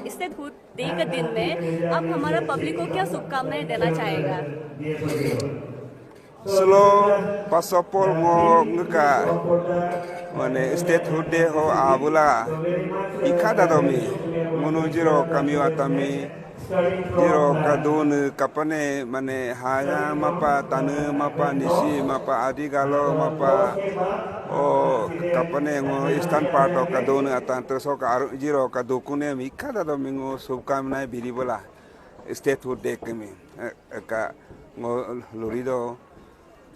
इससे खुद डे के दिन में आप हमारा पब्लिक को क्या शुभकामनाएं देना चाहेगा? Selo pasapor mo ngka mane statehood de ho abula ikada domi munu jiro kami watami jiro kadun kapane mane haya mapa tanu mapa nisi mapa adigalo mapa o kapane ngo eastern part of kadun atan terso ka jiro kadukune mi ikada domi ngo subkamna biribola statehood de kami ka ngo lorido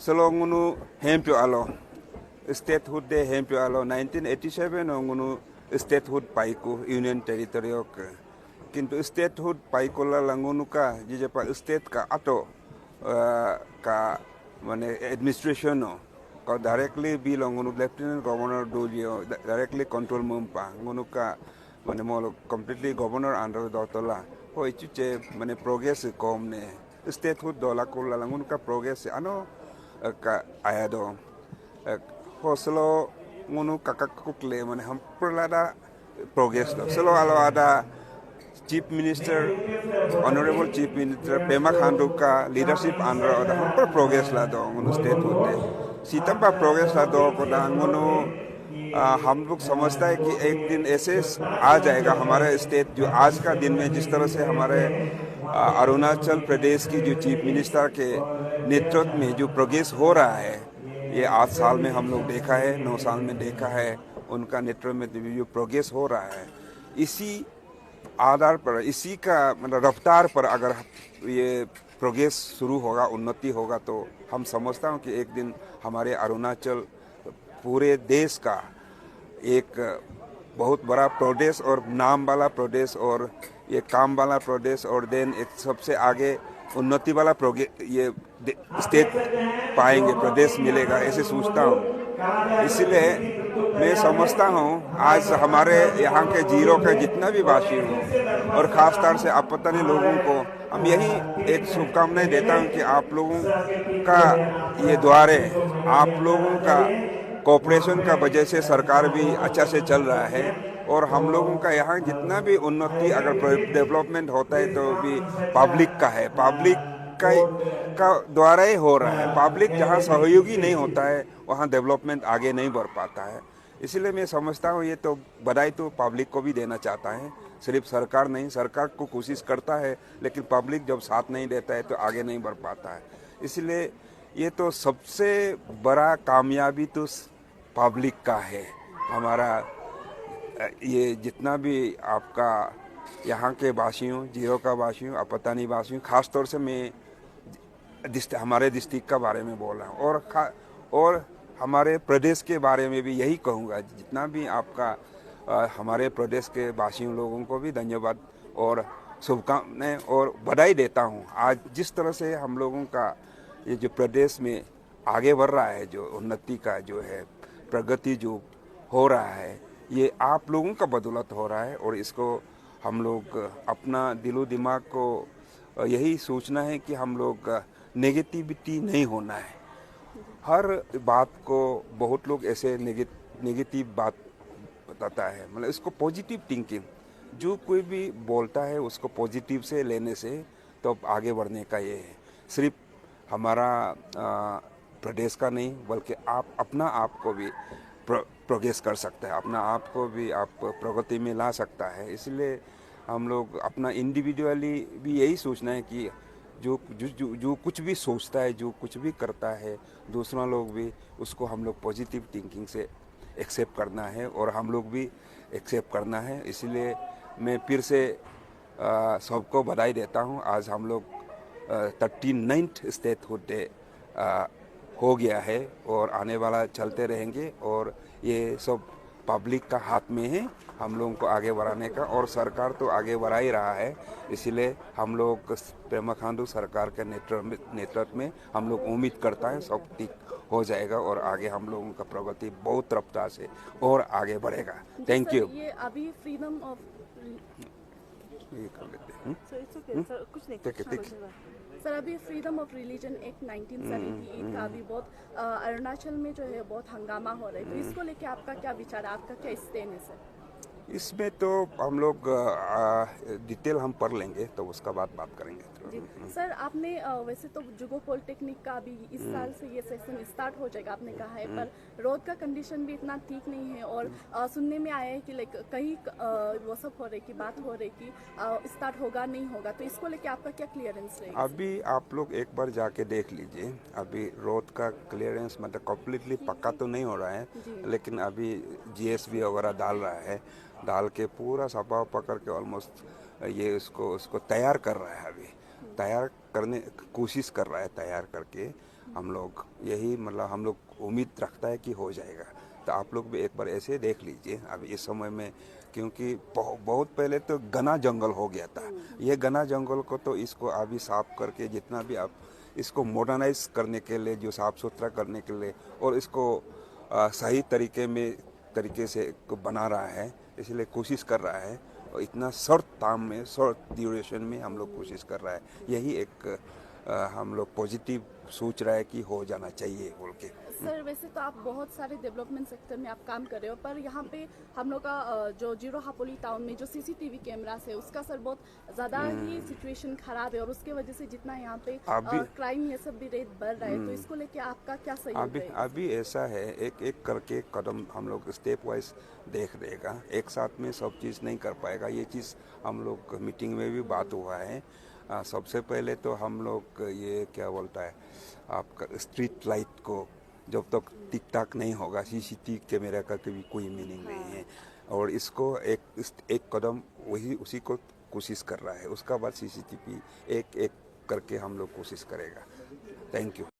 Selo ngunu hempio alo statehood de hempio alo 1987 ngunu statehood paiku union territory ok kintu statehood paiku la ngunu ka jije pa state ka ato ka mane administration no ka directly belong ngunu lieutenant governor dolio directly control mumpa ngunu ka mane mo completely governor under dotola ho ichuche mane progress kom ne statehood dola ko la ngunu ka progress ano ka ayado hoslo ngunu kakakukle mane ham perlada progress lo selo alo ada chief minister honorable chief minister Pema Khandu ka leadership under ada ham per progress la do ngunu state hote सीतम्बा progress ला दो को दांगुनु हम लोग समझता है कि एक दिन ऐसे आ जाएगा हमारे स्टेट जो आज का दिन में जिस तरह से हमारे अरुणाचल प्रदेश की जो चीफ मिनिस्टर के नेतृत्व में जो प्रोग्रेस हो रहा है ये 8 साल में हम लोग देखा है 9 साल में देखा है उनका नेतृत्व में जो प्रोग्रेस हो रहा है इसी आधार पर इसी का मतलब रफ्तार पर अगर ये प्रोग्रेस शुरू होगा उन्नति होगा तो हम समझता हूँ कि एक दिन हमारे अरुणाचल पूरे देश का एक बहुत बड़ा प्रदेश और नाम वाला प्रदेश और ये काम वाला प्रदेश और देन एक सबसे आगे उन्नति वाला ये स्टेट पाएंगे प्रदेश मिलेगा ऐसे सोचता हूँ इसलिए मैं समझता हूँ आज हमारे यहाँ के जीरो के जितना भी वासी हूँ और ख़ास तौर से आपत्तनी लोगों को हम यही एक शुभकामनाएं देता हूँ कि आप लोगों का ये द्वारे आप लोगों का कोऑपरेशन का वजह से सरकार भी अच्छा से चल रहा है और हम लोगों का यहाँ जितना भी उन्नति अगर डेवलपमेंट होता है तो भी पब्लिक का है पब्लिक का द्वारा ही हो रहा है पब्लिक जहाँ सहयोगी नहीं होता है वहाँ डेवलपमेंट आगे नहीं बढ़ पाता है इसलिए मैं समझता हूँ ये तो बधाई तो पब्लिक को भी देना चाहता है सिर्फ सरकार नहीं सरकार को कोशिश करता है लेकिन पब्लिक जब साथ नहीं देता है तो आगे नहीं बढ़ पाता है इसलिए ये तो सबसे बड़ा कामयाबी तो पब्लिक का है हमारा ये जितना भी आपका यहाँ के वासियों जीरो का वासियों आपत्तानी वासियों खास तौर से मैं हमारे डिस्ट्रिक्ट का बारे में बोल रहा हूँ और हमारे प्रदेश के बारे में भी यही कहूँगा जितना भी आपका हमारे प्रदेश के वासियों लोगों को भी धन्यवाद और शुभकामनाएं और बधाई देता हूँ आज जिस तरह से हम लोगों का ये जो प्रदेश में आगे बढ़ रहा है जो उन्नति का जो है प्रगति जो हो रहा है ये आप लोगों का बदौलत हो रहा है और इसको हम लोग अपना दिलो दिमाग को यही सोचना है कि हम लोग नेगेटिविटी नहीं होना है हर बात को बहुत लोग ऐसे नेगेटिव बात बताता है मतलब इसको पॉजिटिव थिंकिंग जो कोई भी बोलता है उसको पॉजिटिव से लेने से तो आगे बढ़ने का ये है सिर्फ हमारा प्रदेश का नहीं बल्कि आप अपना आप को भी प्रोग्रेस कर सकता है अपना आप को भी आप प्रगति में ला सकता है इसलिए हम लोग अपना इंडिविजुअली भी यही सोचना है कि जो कुछ भी सोचता है जो कुछ भी करता है दूसरा लोग भी उसको हम लोग पॉजिटिव थिंकिंग से एक्सेप्ट करना है और हम लोग भी एक्सेप्ट करना है इसलिए मैं फिर से सबको बधाई देता हूँ आज हम लोग 39th स्टेटहुड डे हो गया है और आने वाला चलते रहेंगे और ये सब पब्लिक का हाथ में है हम लोगों को आगे बढ़ाने का और सरकार तो आगे बढ़ा ही रहा है इसलिए हम लोग पेमा खांडू सरकार के नेतृत्व में हम लोग उम्मीद करता है सब ठीक हो जाएगा और आगे हम लोगों का प्रगति बहुत रफ्तार से और आगे बढ़ेगा थैंक यू ये अभी फ्रीडम ऑफ कुछ नहीं सर अभी फ्रीडम ऑफ रिलीजन एक्ट 1978 का अभी बहुत अरुणाचल में जो है बहुत हंगामा हो रहा है तो इसको लेके आपका क्या विचार है आपका क्या स्टैंड है सर इसमें तो हम लोग डिटेल हम पढ़ लेंगे तो उसका बाद बात करेंगे। जी सर, आपने वैसे तो जुगो पॉलिटेक्निक का भी इस साल से ये सेशन स्टार्ट हो जाएगा आपने कहा है, पर रोड का कंडीशन भी इतना ठीक नहीं है और सुनने में आया है कि लाइक कहीं वो सब हो रही की बात हो रही कि स्टार्ट होगा नहीं होगा, तो इसको लेके आपका क्या क्लियरेंस रहेगा? अभी आप लोग एक बार जाके देख लीजिए, अभी रोड का क्लियरेंस मतलब कम्प्लीटली पक्का तो नहीं हो रहा है, लेकिन अभी जीएसबी वगैरह डाल रहा है, डाल के पूरा सफा पकड़ के ऑलमोस्ट ये उसको तैयार कर रहा है, अभी तैयार करने कोशिश कर रहा है, तैयार करके हम लोग यही मतलब हम लोग उम्मीद रखता है कि हो जाएगा। तो आप लोग भी एक बार ऐसे देख लीजिए अभी इस समय में, क्योंकि बहुत पहले तो घना जंगल हो गया था, ये घना जंगल को तो इसको अभी साफ करके जितना भी आप इसको मॉडर्नाइज करने के लिए, जो साफ सुथरा करने के लिए और इसको सही तरीके से बना रहा है, इसलिए कोशिश कर रहा है और इतना शॉर्ट ड्यूरेशन में हम लोग कोशिश कर रहा है, यही एक हम लोग पॉजिटिव सोच रहा है कि हो जाना चाहिए बोल के। सर वैसे तो आप बहुत सारे डेवलपमेंट सेक्टर में आप काम कर रहे हो, पर यहाँ पे हम लोग का जो जीरो हापोली टाउन में जो सीसीटीवी कैमरास है उसका सर बहुत ज़्यादा ही सिचुएशन खराब है और उसके वजह से जितना यहाँ पे क्राइम ये सब भी रेट बढ़ रहा है, तो इसको लेके आपका क्या सहयोग है? अभी ऐसा है, एक एक करके कदम हम लोग स्टेप वाइज देख रहेगा, एक साथ में सब चीज़ नहीं कर पाएगा, ये चीज़ हम लोग मीटिंग में भी बात हुआ है। सबसे पहले तो हम लोग ये क्या बोलता है आपका स्ट्रीट लाइट को जब तक टिक टाक नहीं होगा, सीसीटीवी कैमरा का कभी कोई मीनिंग नहीं है, और इसको एक कदम वही उसी को कोशिश कर रहा है, उसका बाद सीसीटीवी एक एक करके हम लोग कोशिश करेगा। Thank you.